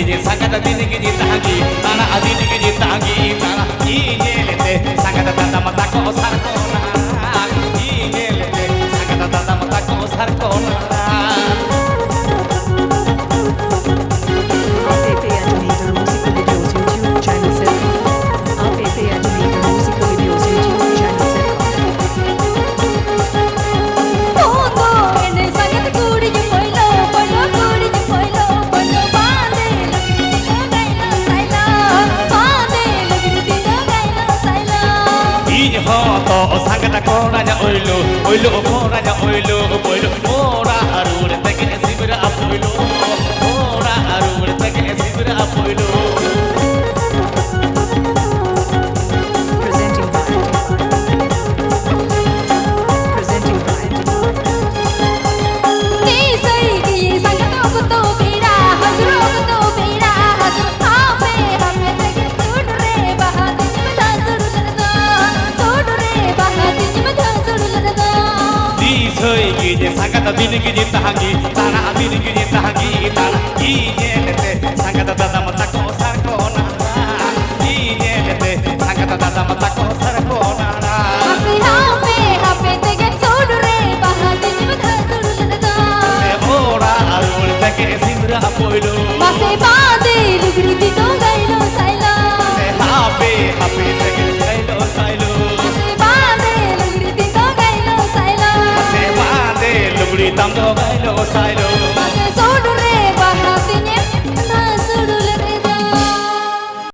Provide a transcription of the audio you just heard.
gini sangkata dini gini tangi tanah adini gini tangi tanah ini lete sangkata tata mata ko sarkona ini lete sangkata tata mata ko sarkona APP Animator Musical Videos YouTube channel set APP Animator Musical Videos YouTube channel set Hoto sangkata koranya oilu oilu koranya oilu oilu ora arure teke sibira apoilu ora arure teke sibira apoilu presenting by ni sai ki sangkata ko to bira hasro ko to bira hasro ape hame teke tudre bahati me dasur Disoi gini sangkata dini gini tahangi tanah adini gini tahangi tanah ini lete sangkata tata